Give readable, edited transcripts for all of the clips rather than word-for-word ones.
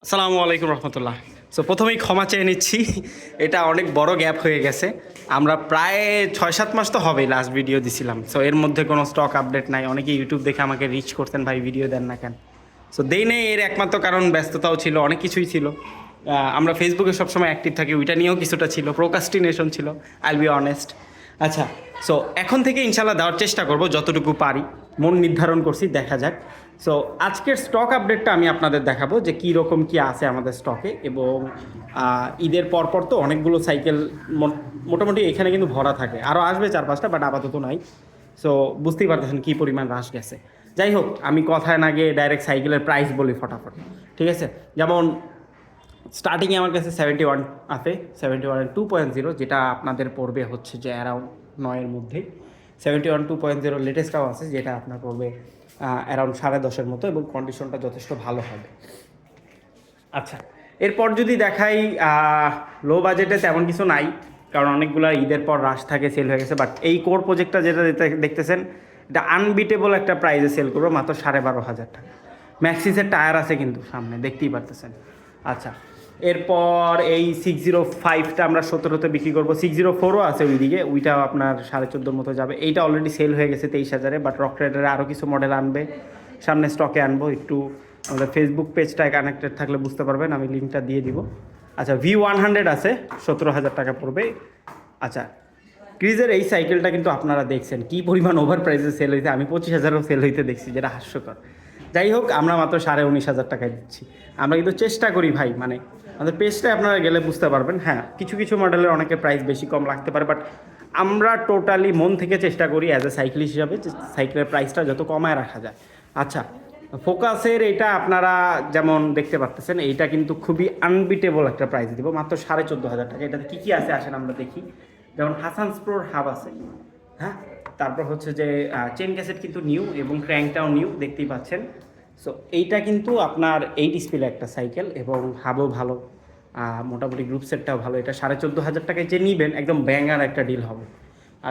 আসসালামু আলাইকুম রহমতুল্লাহ। সো প্রথমেই ক্ষমা চেয়ে নিচ্ছি, এটা অনেক বড় গ্যাপ হয়ে গেছে। আমরা প্রায় 6-7 মাস তো হবেই লাস্ট ভিডিও দিছিলাম। সো এর মধ্যে কোনো স্টক আপডেট নাই। অনেকে ইউটিউব দেখে আমাকে রিচ করতেন, ভাই ভিডিও দেন না কেন। সো দেই নেই, এর একমাত্র কারণ ব্যস্ততাও ছিল, অনেক কিছুই ছিল। আমরা ফেসবুকে সবসময় অ্যাক্টিভ থাকি, ওইটা নিয়েও কিছুটা ছিল, প্রোকাস্টিনেশন ছিল, আইল বি অনেস্ট। আচ্ছা, সো এখন থেকে ইনশাল্লাহ দেওয়ার চেষ্টা করব যতটুকু পারি। মন নির্ধারণ করছি, দেখা যাক। সো আজকের স্টক আপডেটটা আমি আপনাদের দেখাবো যে কী রকম কী আছে আমাদের স্টকে। এবং ঈদের পরপর তো অনেকগুলো সাইকেল মোটামুটি এখানে কিন্তু ভরা থাকে, আরও আসবে 4-5টা, বাট আপাতত নাই। সো বুঝতেই পারতেছেন কী পরিমাণ হ্রাস গেছে। যাই হোক, আমি কথায় না গিয়ে ডাইরেক্ট সাইকেলের প্রাইস বলি ফটাফট, ঠিক আছে? যেমন স্টার্টিংয়ে আমার কাছে 71 আছে, 71 2.0, যেটা আপনাদের পড়বে হচ্ছে যে অ্যারাউন্ড 9-এর মধ্যেই। 71 2.0 লেটেস্টটাও আছে, যেটা আপনার পড়বে অ্যারাউন্ড 10.5-এর মতো, এবং কন্ডিশনটা যথেষ্ট ভালো হবে। আচ্ছা, এরপর যদি দেখাই, লো বাজেটে তেমন কিছু নাই, কারণ অনেকগুলো ঈদের পর রাশ থাকে, সেল হয়ে গেছে। বাট এই কোর প্রজেক্টটা যেটা দেখতেছেন, এটা আনবিটেবল একটা প্রাইসে সেল করবো, মাত্র 12,500 টাকা। ম্যাক্সিসের টায়ার আছে কিন্তু সামনে, দেখতেই পারতেছেন। আচ্ছা, এরপর এই 605টা আমরা 17তে বিক্রি করবো। 604ও আছে ওইদিকে, ওইটাও আপনার 14.5 মতো যাবে। এইটা অলরেডি সেল হয়ে গেছে 23,000-এ, বাট রক রাইডারে আরও কিছু মডেল আনবে, সামনে স্টকে আনবো। একটু আমাদের ফেসবুক পেজটায় কানেক্টেড থাকলে বুঝতে পারবেন, আমি লিঙ্কটা দিয়ে দিব। আচ্ছা, V100 আছে, 17,000 টাকা পড়বে। আচ্ছা, ক্রিজের এই সাইকেলটা কিন্তু আপনারা দেখছেন কী পরিমাণ ওভার প্রাইসে সেল হইতে, আমি 25,000-ও সেল হইতে দেখছি, যেটা হাস্যকর। যাই হোক, আমরা মাত্র 19,500 টাকায় দিচ্ছি। আমরা কিন্তু চেষ্টা করি ভাই, মানে আমাদের পেজটায় আপনারা গেলে বুঝতে পারবেন। হ্যাঁ, কিছু কিছু মডেলের অনেকের প্রাইস বেশি কম লাগতে পারে, বাট আমরা টোটালি মন থেকে চেষ্টা করি অ্যাজ এ সাইকেলিস্ট হিসাবে যে সাইকেলের প্রাইসটা যত কমায় রাখা যায়। আচ্ছা, ফোকাসের এটা আপনারা যেমন দেখতে পাচ্ছেন, এইটা কিন্তু খুবই আনবিটেবল একটা প্রাইস দিব, মাত্র 14,500 টাকা। এটাতে কী কী আছে আসেন আমরা দেখি। যেমন হাসানস প্রোর হাব আছে, হ্যাঁ। তারপর হচ্ছে যে চেন ক্যাসেট কিন্তু নিউ, এবং ক্র্যাঙ্কটাও নিউ, দেখতেই পাচ্ছেন। সো এইটা কিন্তু আপনার 8 স্পিড একটা সাইকেল, এবং হাবও ভালো, মোটামুটি গ্রুপ সেটটাও ভালো। এটা 14,500 টাকায় যে নিবেন, একদম ব্যাঙ্গার একটা ডিল হবে।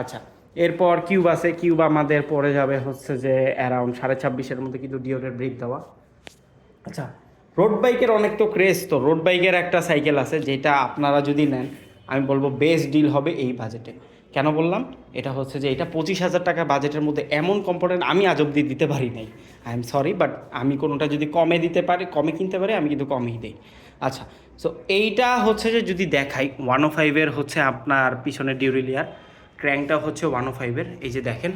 আচ্ছা, এরপর কিউব আছে। কিউব আমাদের পড়ে যাবে হচ্ছে যে অ্যারাউন্ড 26,500-এর মধ্যে, কিন্তু ডিওরের ব্রেক দেওয়া। আচ্ছা, রোড বাইকের অনেক তো ক্রেজ, তো রোড বাইকের একটা সাইকেল আছে যেটা আপনারা যদি নেন, আমি বলবো বেস্ট ডিল হবে এই বাজেটে। কেন বললাম? এটা হচ্ছে যে এটা 25,000 টাকা বাজেটের মধ্যে এমন কম্পোনেন্ট আমি আজ অব্দি দিতে পারি নাই। আই এম সরি, বাট আমি কোনোটা যদি কমে দিতে পারি, কমে কিনতে পারি, আমি কিন্তু কমেই দিই। আচ্ছা, সো এইটা হচ্ছে যে যদি দেখাই, 105-এর হচ্ছে আপনার পিছনে ডিউরিলিয়ার, ক্র্যাঙ্কটা হচ্ছে 105-এর, এই যে দেখেন।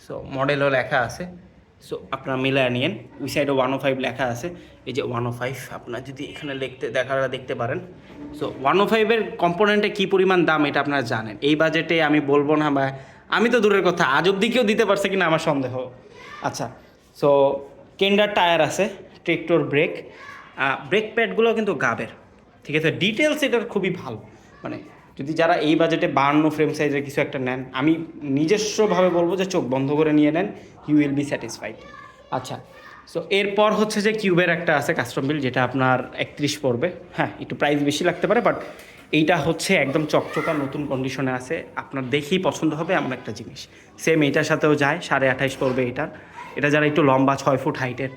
সো মডেলও লেখা আছে, সো আপনারা মিলায় নিয়েন। ওই সাইডে 105 লেখা আছে, এই যে 105, আপনারা যদি এখানে দেখতে পারেন। সো 105-এর কম্পোনেন্টে কী পরিমাণ দাম এটা আপনারা জানেন। এই বাজেটে আমি বলবো না, বা আমি তো দূরের কথা, আজ অব্দি কেউ দিতে পারছে কিনা আমার সন্দেহ। আচ্ছা, সো কেন্ডার টায়ার আছে, ট্রেক্টর ব্রেক, ব্রেক প্যাডগুলো কিন্তু গাবের, ঠিক আছে। ডিটেলস এটার খুবই ভালো, মানে যদি যারা এই বাজেটে 52 ফ্রেম সাইজের কিছু একটা নেন, আমি নিজস্বভাবে বলবো যে চোখ বন্ধ করে নিয়ে নেন, ইউ উইল বি স্যাটিসফাইড। আচ্ছা, সো এরপর হচ্ছে যে কিউবের একটা আছে কাস্টম বিল, যেটা আপনার 31 পড়বে। হ্যাঁ, একটু প্রাইস বেশি লাগতে পারে, বাট এইটা হচ্ছে একদম চকচকা নতুন কন্ডিশনে আছে, আপনার দেখেই পছন্দ হবে এমন একটা জিনিস। সেম এইটার সাথেও যায়, 28.5 পড়বে এটার। এটা যারা একটু লম্বা 6 ফুট হাইটের,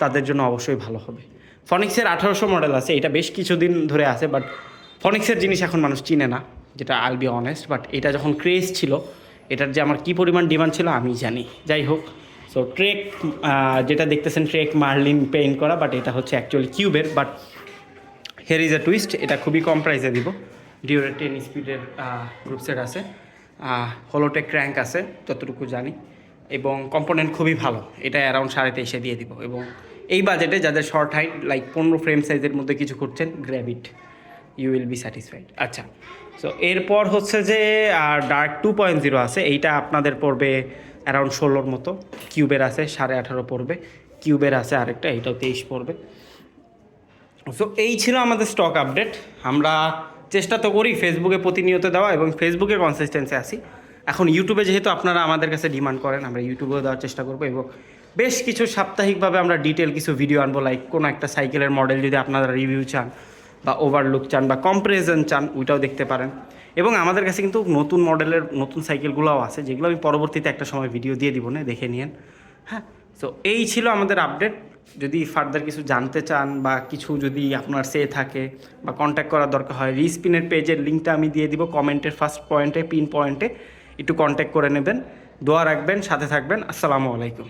তাদের জন্য অবশ্যই ভালো হবে। ফনিক্সের 1800 মডেল আছে, এটা বেশ কিছুদিন ধরে আছে, বাট ফনিক্সের জিনিস এখন মানুষ চিনে না, যেটা আইল বি অনেস্ট। বাট এটা যখন ক্রেজ ছিল, এটার যে আমার কী পরিমাণ ডিমান্ড ছিল আমি জানি। যাই হোক, সো ট্রেক যেটা দেখতেছেন, ট্রেক মার্লিন পেইন্ট করা, বাট এটা হচ্ছে অ্যাকচুয়ালি কিউবের। But hair is a twist, এটা খুবই কম প্রাইসে দিব। ডিওরের 10 স্পিডের গ্রুপ সেট আছে, হলোটেক ক্র্যাঙ্ক আছে যতটুকু জানি, এবং কম্পোনেন্ট খুবই ভালো। এটা অ্যারাউন্ড 23.5-এ দিয়ে দিব। এবং এই বাজেটে যাদের শর্ট হাইট, লাইক 15 ফ্রেম সাইজের মধ্যে কিছু করছেন, grab it, you will be satisfied. আচ্ছা, সো এরপর হচ্ছে যে ডার্ক 2.0 আছে, এইটা আপনাদের পড়বে অ্যারাউন্ড 16-র মতো। কিউবের আছে 18.5 পড়বে, কিউবের আছে আরেকটা, এইটাও 23 পড়বে। সো এই ছিল আমাদের স্টক আপডেট। আমরা চেষ্টা তো করি ফেসবুকে প্রতিনিয়ত দেওয়া, এবং ফেসবুকে কনসিস্টেন্সি আসি। এখন ইউটিউবে যেহেতু আপনারা আমাদের কাছে ডিমান্ড করেন, আমরা ইউটিউবেও দেওয়ার চেষ্টা করবো, এবং বেশ কিছু সাপ্তাহিকভাবে আমরা ডিটেল কিছু ভিডিও আনবো। লাইক কোনো একটা সাইকেলের মডেল যদি আপনারা রিভিউ চান, বা ওভারলুক চান, বা কম্পারিজন চান, ওইটাও দেখতে পারেন। এবং আমাদের কাছে কিন্তু নতুন মডেলের নতুন সাইকেলগুলোও আছে, যেগুলো আমি পরবর্তীতে একটা সময় ভিডিও দিয়ে দিব, না দেখে নিন। হ্যাঁ, সো এই ছিল আমাদের আপডেট। যদি ফার্দার কিছু জানতে চান বা কিছু যদি আপনার সে থাকে বা কন্ট্যাক্ট করার দরকার হয়, রিস্পিনের পেজের লিঙ্কটা আমি দিয়ে দিব কমেন্টের ফার্স্ট পয়েন্টে, পিন পয়েন্টে, একটু কন্ট্যাক্ট করে নেবেন। দোয়া রাখবেন, সাথে থাকবেন। আসসালামু আলাইকুম।